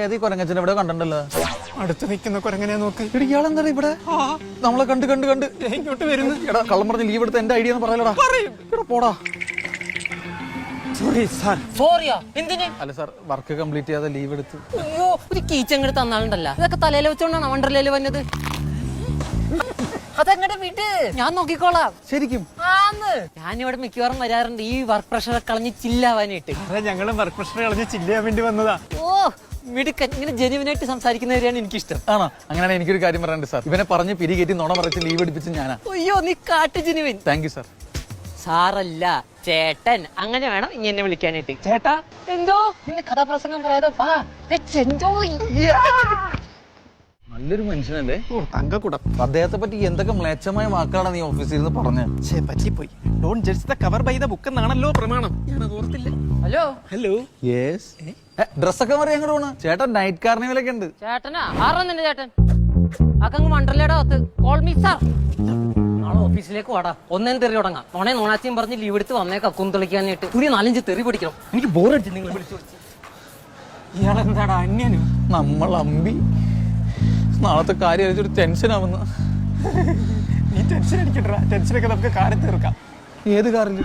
ഏത് കൊരങ്ങച്ചനെ ഇവിടെ കണ്ടിട്ടുണ്ടല്ലോ? അടുത്ത് നിൽക്കുന്ന കൊരങ്ങനെ നോക്ക്. ഇയാളെന്താ ഇവിടെ നമ്മളെ കണ്ട് കണ്ട് കണ്ട് ഇങ്ങോട്ട് വരുന്നു. എടാ കള്ളം പറഞ്ഞ് ലീവ് എടുത്ത എന്റെ ഐഡിയ എന്ന് പറയലടാ. പോടാ. Sorry sir. സോറിയാ എന്തിന്? അല്ല സാർ, വർക്ക് കംപ്ലീറ്റ് ചെയ്യാതെ ലീവ് എടുത്ത്. അയ്യോ, ഒരു കീച്ചങ്ങട് തന്നാളുണ്ടല്ല. ഇതൊക്കെ തലയിൽ വെച്ചോണ്ടാണ് വണ്ടർലയിൽ വന്നത്. അതെങ്ങടെ വീട്ട് ഞാൻ നോക്കിക്കോളാം. ശരിക്കും ഞാനിവിടെ മിക്കവാറും വരാറുണ്ട് ഈ വർക്ക് പ്രഷർ കളഞ്ഞ് ചില്ലാവാനായിട്ട്. ഞങ്ങളും വർക്ക് പ്രഷർ കളഞ്ഞ് ചില്ല് ചെയ്യാൻ വേണ്ടി വന്നതാ. ഓ മിടുക്കൻ, ഇങ്ങനെ ജെനുവിനായിട്ട് സംസാരിക്കുന്നവരെയാണ് എനിക്കിഷ്ടം. ആണോ? അങ്ങനെയാണെങ്കിൽ എനിക്കൊരു കാര്യം പറയാനുണ്ട് സാർ. ഇവനെ പറഞ്ഞ് പിരികേറ്റി നുണ മറിച്ച് ലീവ് എടുപ്പിച്ച് ഞാനാ. അയ്യോ, നീ കാട്ടു ജെനുവിൻ. Thank you sir. സാറല്ല ചേട്ടൻ, അങ്ങനെ വേണം ഇനി എന്നെ വിളിക്കാനായിട്ട്. ചേട്ടാ എന്തോ നിന്റെ കഥാപ്രസംഗം പറയാതോ. നല്ലൊരു മനുഷ്യനല്ലേ? ഓ തങ്കക്കുടം. അദ്ദേഹത്തെ പറ്റി എന്തൊക്കെ മ്ലേച്ഛമായ വാക്കാണ് നീ ഓഫീസിൽ ഇരുന്ന് പറഞ്ഞത്? പറ്റിപ്പോയി. Don't judge the cover by the book എന്നാണല്ലോ പ്രമാണം. ഞാനത് ഓർത്തില്ല. Hello hello. യെസ്. ഡ്രസ്സൊക്കെ മറി എങ്ങോട്ട് പോണ്? ചേട്ടൻ നൈറ്റ് കാർണിവലൊക്കെ ഉണ്ട്. ചേട്ടനാ? ആറാ നിന്റെ ചേട്ടൻ? അക്കങ്ങ് വണ്ടർലയുടെ അകത്ത്. Call me sir. നാളെ ഓഫീസിലേക്ക് വാടാ, ഒന്നേം തെറി തുടങ്ങാം. ഓണേ നോണാച്ചിയും പറഞ്ഞ് ലീവ് എടുത്ത് വന്നേക്കാം കുന്തൊളിക്കാനായിട്ട്. പുതിയ 4-5 തെറി പഠിക്കണം. എനിക്ക് ബോറടിച്ച് നിങ്ങൾ വിളിച്ചു. ഇയാളെന്താടാ അന്യനും? നമ്മൾ അമ്പി നാളത്തെ കാര്യം ഒരു ടെൻഷൻ ആവുന്നു. നീ ടെൻഷൻ അടിക്കട്ടാ. ടെൻഷനൊക്കെ നമുക്ക് കാര്യം തീർക്കാം. ഏത് കാറിൽ?